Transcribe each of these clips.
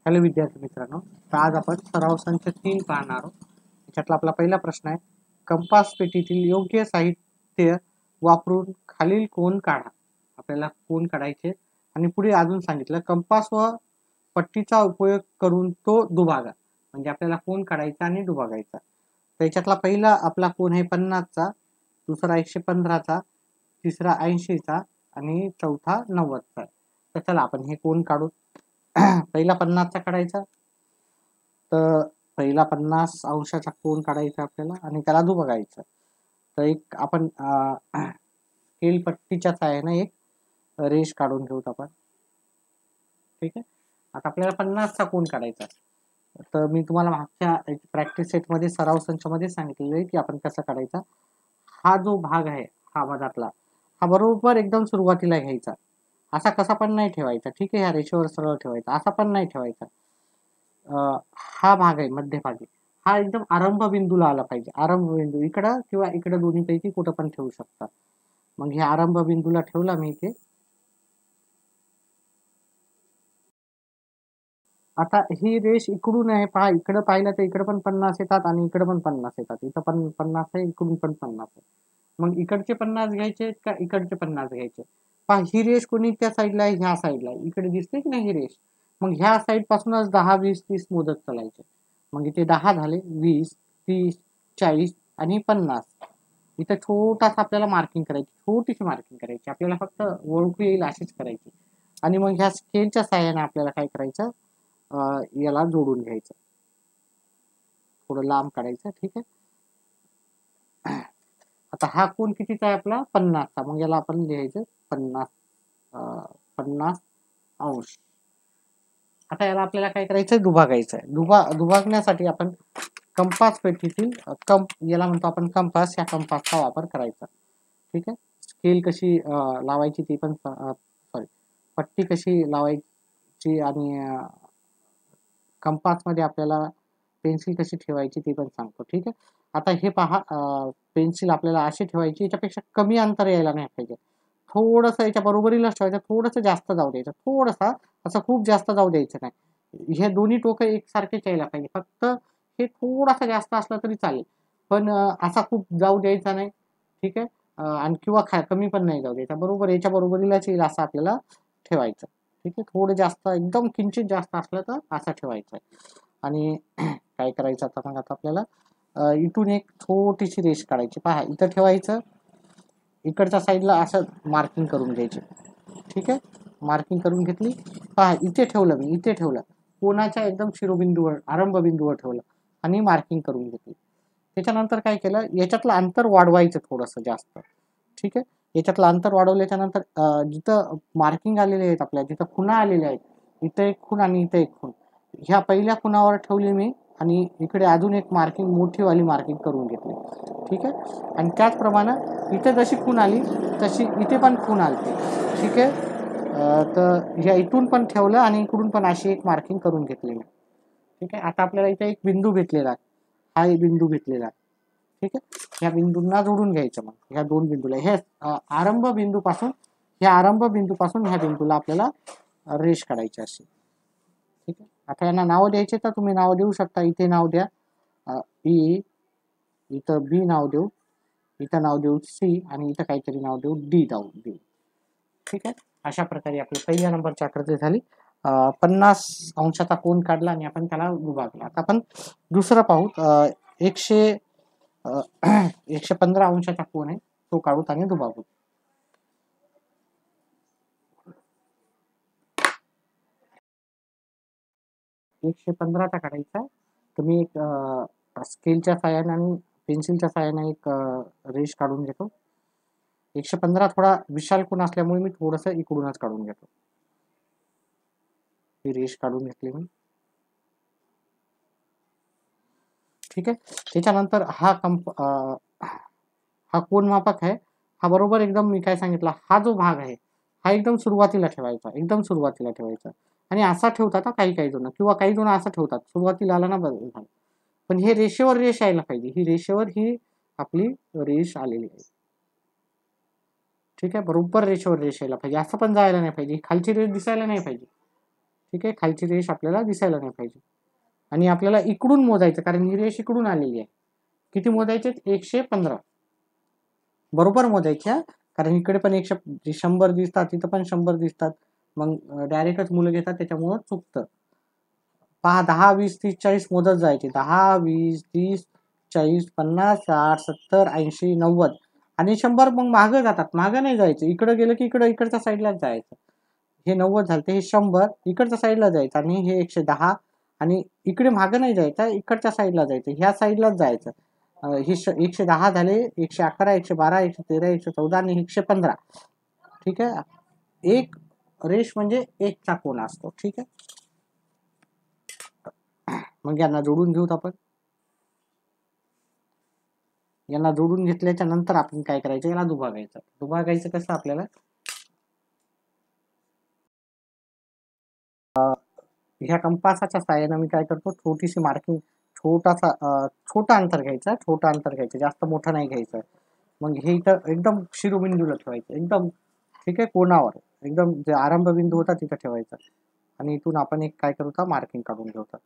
Hello विद्यार्थी मित्रांनो, तर आज आपण सराव संच 3 पाहणार आहोत. त्याच्यातला आपला पहिला प्रश्न आहे, कंपास पेटीतील योग्य साहित्य वापरून खालील कोन काढा. आपल्याला कोन काढायचे आणि पुढे अजून सांगितलं कंपास व पट्टीचा उपयोग करून तो दुभागा. म्हणजे आपल्याला कोन काढायचा आणि दुभागायचा. त्याच्यातला पहिला आपला कोन आहे 50चा, दुसरा 115चा, तिसरा 80चा आणि चौथा 90चा. तर चला आपण हे कोन काढू. पहिला 50चा काढायचा, तर पहिला 50 अंशाचा कोन काढायचा आपल्याला आणि त्याला दुभागायचं. तर एक आपण स्केल पट्टीच्या सहाय्याने एक रेष काढून घेऊत आपण. ठीक आहे. आता आपल्याला 50चा कोन काढायचा. तर मी तुम्हाला मागच्या प्रॅक्टिस सेटमध्ये सराव संचामध्ये सांगितलेलं आहे की आपण कसं काढायचा. हा जो भाग आहे हा मधातला, हा बरोबर एकदम सुरुवातीला घ्यायचा. असा कसा पण नाही ठेवायचा. ठीक आहे, ह्या रेषेवर सरळ ठेवायचा, असा पण नाही ठेवायचा. हा भाग आहे मध्यभागी, हा एकदम आरंभ बिंदूला आला पाहिजे. आरंभ बिंदू इकडं किंवा इकडं दोन्हीपैकी कुठं पण ठेवू शकता. मग हे आरंभ बिंदूला ठेवला मी इथे. आता ही रेष इकडून आहे पहा, इकडं पाहिलं तर इकडं पण 50 येतात आणि इकडं पण 50 येतात. इथं पण 50 आहे, इकडून पण 50 आहे. मग इकडचे 50 घ्यायचे का इकडचे 50 घ्यायचे. पहा ही रेष कोणी त्या साईडला आहे, ह्या साईडला आहे. इकडे दिसते की नाही ही रेष. मग ह्या साईड पासूनच 10 20 30 मोजत चालायचे. मग इथे 10 झाले, 20 30 40 आणि 50. इथं छोटासा आपल्याला मार्किंग करायची, छोटीशी मार्किंग करायची. आपल्याला फक्त ओळखू येईल अशीच करायची. आणि मग ह्या स्केलच्या साहाय्याने आपल्याला काय करायचं, याला जोडून घ्यायचं. थोडं लांब काढायचं. ठीक आहे. आता हा कोन कितीचा आहे आपला 50चा. मग याला आपण लिहायचं 50 अंश. आता याला आपल्याला काय करायचं, दुभागायचं आहे. दुभागण्यासाठी आपण कंपास पेटीतील याला म्हणतो आपण कंपास, या कंपासचा वापर करायचा. ठीक आहे. स्केल कशी लावायची ते पण सॉरी पट्टी कशी लावायची आणि कंपासमध्ये आपल्याला पेन्सिल कशी ठेवायची ते पण सांगतो. ठीक आहे. आता हे पहा, पेन्सिल आपल्याला अशी ठेवायची, याच्यापेक्षा कमी अंतर यायला नाही पाहिजे. थोडंसं याच्या बरोबरीलाच ठेवायचं, थोडंसं जास्त जाऊ द्यायचं, थोडंसं, असं खूप जास्त जाऊ द्यायचं नाही. हे दोन्ही टोकं एकसारखेच यायला पाहिजे. फक्त हे थोडासा जास्त असलं तरी चालेल, पण असा खूप जाऊ द्यायचा नाही. ठीक आहे. आणि किंवा कमी पण नाही जाऊ द्यायचा. बरोबर याच्या बरोबरीलाच येईल असं आपल्याला ठेवायचं. ठीक आहे. थोडं जास्त, एकदम किंचित जास्त असलं तर असं ठेवायचं आहे. आणि काय करायचं आता, मग आता आपल्याला इथून एक छोटीशी रेष काढायची. पहा इथं ठेवायचं, इकडच्या साईडला असं मार्किंग करून घ्यायची. ठीक आहे. मार्किंग करून घेतली. पहा इथे ठेवलं मी, इथे ठेवलं, कोणाच्या एकदम शिरोबिंदूवर, आरंभ बिंदूवर ठेवलं आणि मार्किंग करून घेतली. त्याच्यानंतर काय केलं, याच्यातलं अंतर वाढवायचं थोडंसं जास्त. ठीक आहे. याच्यातलं अंतर वाढवल्याच्या नंतर जिथं मार्किंग आलेले आहेत आपल्या, जिथं खुणा आलेल्या आहेत, इथं एक खूण आणि इथं एक खूण, ह्या पहिल्या खुणावर ठेवली मी आणि इकडे अजून एक मार्किंग, मोठीवाली मार्किंग करून घेतली. ठीक आहे. आणि त्याचप्रमाणे इथे जशी खूण आली तशी इथे पण खूण आली. ठीक आहे. तर ह्या इथून पण ठेवलं आणि इकडून पण अशी एक मार्किंग करून घेतली मी. ठीक आहे. आता आपल्याला इथे एक बिंदू घेतलेला आहे, हा एक बिंदू घेतलेला आहे. ठीक आहे. ह्या बिंदूंना जोडून घ्यायचं. मग ह्या दोन बिंदूला, हे आरंभ बिंदूपासून, ह्या आरंभ बिंदूपासून ह्या बिंदूला आपल्याला रेष काढायची अशी. ठीक आहे. आता यांना नाव द्यायचे तर तुम्ही नाव देऊ शकता. इथे नाव द्या ई, इथं बी नाव देऊ, इथं नाव देऊ सी आणि इथं काहीतरी नाव देऊ डी देऊ. ठीक आहे. अशा प्रकारे आपली पहिल्या नंबरची आकृती झाली. 50 अंशाचा कोन काढला आणि आपण त्याला विभागला. आता आपण दुसरं पाहू. 115 अंशाचा कोन आहे, तो काढूत आणि दुभागू. एकशे 15चा काढायचा. तर मी एक स्केलच्या साहाय्याने आणि पेन्सिलच्या साहाय्याने एक रेष काढून घेतो. 115 थोडा विशाल कोन असल्यामुळे मी थोडंसं इकडूनच काढून घेतो. ही रेष काढून घेतली मी. ठीक आहे. त्याच्यानंतर हा कोन मापक आहे. हा बरोबर एकदम मी काय सांगितलं, हा जो भाग आहे हा एकदम सुरुवातीला ठेवायचा, एकदम सुरुवातीला ठेवायचा. आणि असा ठेवतात काही काही जण, किंवा काही जण असं ठेवतात, सुरुवातीला आला ना बरं. पण हे रेषेवर रेष यायला पाहिजे. ही रेषेवर ही आपली रेष आलेली आहे. ठीक आहे. बरोबर रेषेवर रेष यायला पाहिजे, असं पण जायला नाही पाहिजे, खालची रेष दिसायला नाही पाहिजे. ठीक आहे, खालची रेष आपल्याला दिसायला नाही पाहिजे. आणि आपल्याला इकडून मोजायचं, कारण ही रेष इकडून आलेली आहे. किती मोजायचे? 115 बरोबर मोजायच्या, कारण इकडे पण 100 दिसतात, तिथं पण 100 दिसतात, मग डायरेक्टच मुलं घेतात, त्याच्यामुळं चुकतं. पहा, 10 20 30 40 मोजत जायचे. 10 20 30 40 50 60 70 80 90 आणि 100 मग मागं जातात. मागं नाही जायचं, इकडं गेलं की इकडच्या साईडलाच जायचं. हे 90 झालं, हे 100 इकडच्या साईडला जायचं, आणि हे 110 आणि इकडे मागं नाही जायचं, इकडच्या साईडला जायचं, ह्या साईडलाच जायचं. हे 110 झाले, 111 112 113 114 आणि 115. ठीक आहे, एक रेष म्हणजे एकचा कोन असतो. ठीक आहे, मग यांना जोडून घेऊत आपण. यांना जोडून घेतल्याच्या नंतर आपण काय करायचं, याला दुभागायचं. दुभागायचं कसं आपल्याला, ह्या कंपासाच्या साहाय्याने मी काय करतो, छोटीशी मार्किंग, छोटा अंतर घ्यायचं, जास्त मोठा नाही घ्यायचं. मग हे इथं एकदम शिरोबिंदूला ठेवायचं, एकदम ठीक आहे, कोणावर एकदम जे आरंभ बिंदू होता तिथं ठेवायचा. आणि इथून आपण एक काय करू, मार्किंग काढून घेऊता.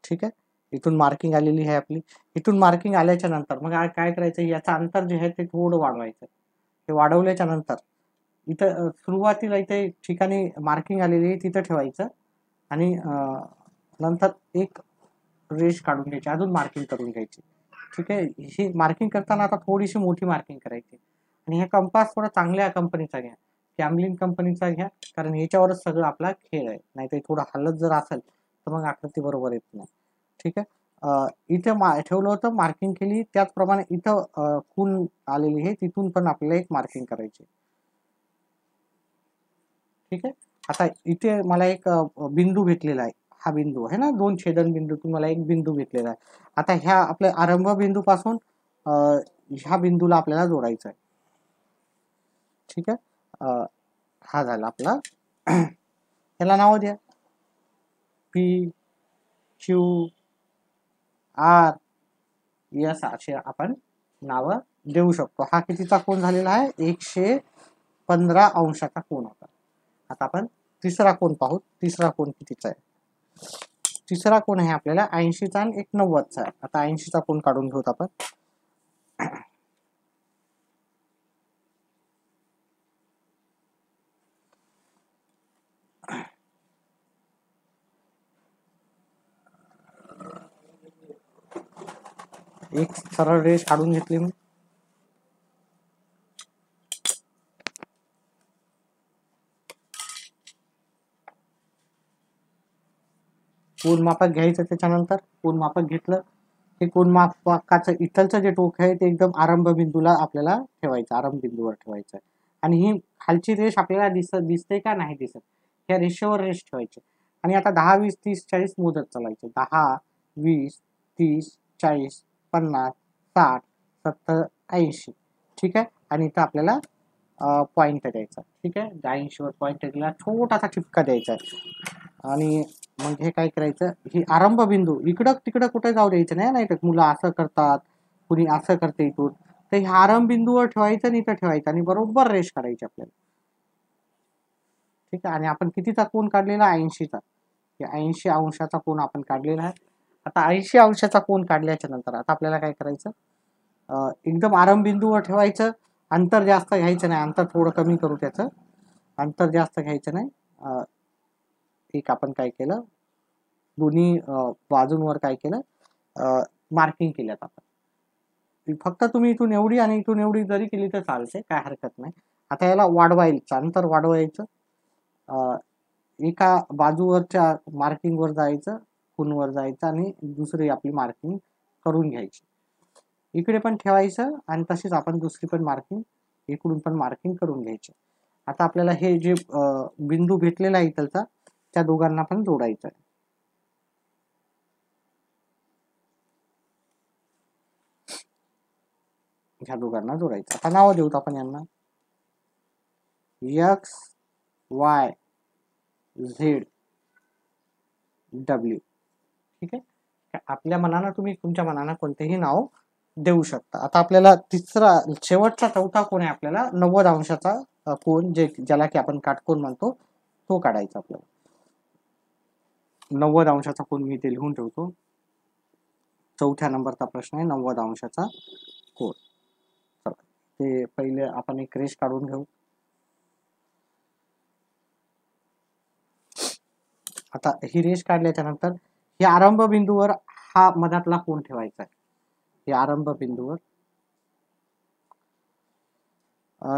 ठीक आहे, इथून मार्किंग आलेली आहे आपली. इथून मार्किंग आल्याच्या नंतर मग काय करायचं, याचं अंतर जे आहे ते थोडं वाढवायचं. हे वाढवल्याच्या नंतर इथं सुरुवातीला इथे ठिकाणी मार्किंग आलेली आहे तिथं ठेवायचं, आणि नंतर एक रेष काढून घ्यायची, अजून मार्किंग करून घ्यायची. ठीक आहे, ही मार्किंग करताना आता थोडीशी मोठी मार्किंग करायची. आणि हे कंपास थोडा चांगल्या कंपनीचा घ्या, कॅमलिन कंपनीचा घ्या, कारण याच्यावरच सगळं आपला खेळ आहे. नाही तर थोडं हलत जर असेल तर मग आकृती बरोबर येत नाही. ठीक आहे, इथे ठेवलं होतं, मार्किंग केली, त्याचप्रमाणे इथं खून आलेली आहे, तिथून पण आपल्याला एक मार्किंग करायची. ठीक आहे, आता इथे मला एक बिंदू भेटलेला आहे, हा बिंदू आहे ना, 2 छेदन बिंदूतून मला एक बिंदू भेटलेला आहे. आता ह्या आपल्या आरंभ बिंदू पासून ह्या बिंदूला आपल्याला जोडायचं आहे. ठीक आहे, हा झाला आपला. याला नाव द्या, P Q R S असे आपण नाव देऊ शकतो. हा कितीचा कोन झालेला आहे, 115 अंशाचा कोन होता. आता आपण तिसरा कोन पाहू. तिसरा कोन कितीचा आहे, तिसरा कोन आहे आपल्याला 80चा आणि 90चा आहे. आता 80चा कोन काढून घेऊत आपण. एक सरळ रेष काढून घेतली मी. कोन मापक घ्यायचं, त्याच्यानंतर कोन मापक घेतलं, हे कोन मापकाचं इथलचं जे टोक आहे ते एकदम आरंभ बिंदूला आपल्याला ठेवायचं, आरंभ बिंदूवर ठेवायचं. आणि ही खालची रेष आपल्याला दिसते का नाही दिसत, या रेषेवर रेष ठेवायची. आणि आता 10 20 30 40 मोजत चालायचे, 10 20 30 40 50 60 70 80. ठीक आहे, आणि इथं आपल्याला पॉइंट द्यायचा. ठीक आहे, 80 वर पॉइंट दिला, छोटासा ठिपका द्यायचा आहे. आणि मग हे काय करायचं, ही आरंभ बिंदू इकडं तिकडं कुठे जाऊ द्यायचं नाही. नाही तर मुलं असं करतात, कुणी असं करते इथून, तर ह्या आरंभ बिंदूवर ठेवायचं आणि इथं ठेवायचं, आणि बरोबर रेष काढायची आपल्याला. ठीक आहे, आणि आपण कितीचा कोन काढलेला, 80चा. 80 अंशाचा कोन आपण काढलेला आहे. आता 80 अंशाचा कोन काढल्याच्या नंतर आता आपल्याला काय करायचं, एकदम आरंभ बिंदूवर ठेवायचं, अंतर जास्त घ्यायचं नाही, अंतर थोडं कमी करू, त्याचं अंतर जास्त घ्यायचं नाही. एक आपण काय केलं, दोन्ही बाजूंवर काय केलं, मार्किंग केल्यात आपण. फक्त तुम्ही इथून एवढी आणि इथून एवढी जरी केली तर चालते, काय हरकत नाही. आता याला वाढवायचं, अंतर वाढवायचं, एका बाजूवरच्या मार्किंगवर जायचं, खूनवर जायचं, आणि दुसरी आपली मार्किंग करून घ्यायची. इकडे पण ठेवायचं, आणि तशीच आपण दुसरी पण मार्किंग, इकडून पण मार्किंग करून घ्यायची. आता आपल्याला हे जे बिंदू भेटलेला आहे इथलचा, त्या दोघांना पण जोडायचं आहे. ह्या दोघांना जोडायचं. आता नाव देऊत आपण यांना, X Y Z W. ठीक आहे, आपल्या मनानं तुम्ही तुमच्या मनानं कोणतेही नाव देऊ शकता. आता आपल्याला तिसरा शेवटचा चौथा कोन आहे आपल्याला 90 अंशाचा कोन, ज्याला की आपण काटकोन म्हणतो, तो काढायचा आपल्याला. 90 अंशाचा कोन मी ते लिहून ठेवतो. 4थ्या नंबरचा प्रश्न आहे 90 अंशाचा कोन. चला ते पहिले आपण एक रेष काढून घेऊ. आता ही रेष काढल्याच्या नंतर या आरंभ बिंदूवर हा मधातला कोन ठेवायचा आहे. या आरंभ बिंदूवर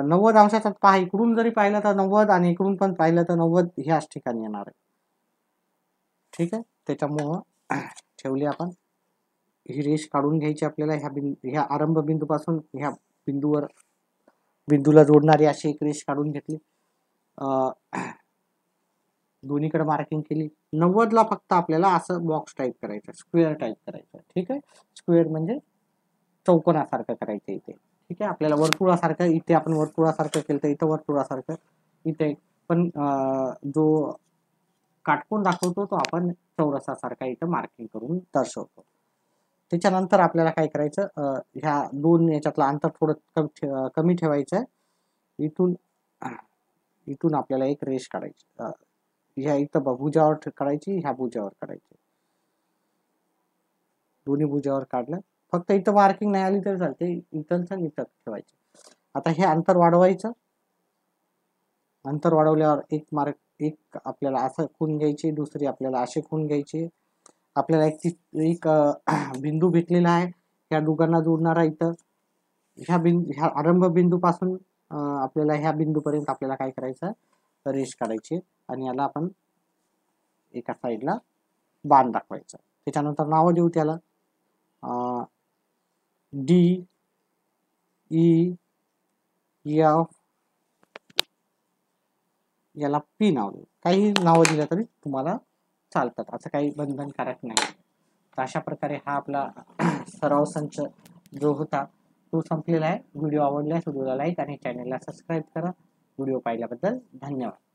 90 अंशाचा पहा, इकडून जरी पाहिलं तर 90 आणि इकडून पण पाहिलं तर 90 ह्याच ठिकाणी येणार आहे. ठीक आहे, त्याच्यामुळं ठेवली आपण. ही रेष काढून घ्यायची आपल्याला. ह्या आरंभ बिंदूपासून ह्या बिंदूला जोडणारी अशी एक रेष काढून घेतली. दोन्हीकडे मार्किंग केली. 90ला फक्त आपल्याला असं बॉक्स टाईप करायचं, स्क्वेअर टाईप करायचं. ठीक आहे, स्क्वेअर म्हणजे चौकोनासारखं करायचं इथे. ठीक आहे, आपल्याला वर्तुळासारखं इथे आपण वर्तुळासारखं केलं तर इथं वर्तुळासारखं, इथे पण जो काटकोन दाखवतो तो आपण चौरसासारखा इथं मार्किंग करून दर्शवतो. त्याच्यानंतर आपल्याला काय करायचं, ह्या दोन याच्यातलं अंतर थोडं कमी ठेवायचं आहे. इथून आपल्याला एक रेष काढायची. ह्या इथं भुजावर काढायची, ह्या भुजावर काढायची. दोन्ही भुजावर काढलं. फक्त इथं मार्किंग नाही आली तरी चालते, इथं ठेवायचं. आता हे अंतर वाढवायचं. अंतर वाढवल्यावर एक आपल्याला असं खून घ्यायची, दुसरी आपल्याला असे खून घ्यायची. आपल्याला एक बिंदू भेटलेला आहे ह्या दोघांना जोडणारा. इथं ह्या आरंभ बिंदूपासून आपल्याला ह्या बिंदूपर्यंत आपल्याला काय करायचं, रेष काढायची आणि याला आपण एका साईडला बाण दाखवायचा. त्याच्यानंतर नावं देऊ त्याला. डी ई एफ, याला पी नाव देऊ. काही नावं दिलं तरी तुम्हाला चालतात, असं काही बंधनकारक नाही. तर अशा प्रकारे हा आपला सराव संच जो होता तो संपलेला आहे. व्हिडिओ आवडल्यास व्हिडिओला लाईक आणि चॅनलला सबस्क्राईब करा. व्हिडिओ पाहिल्याबद्दल धन्यवाद.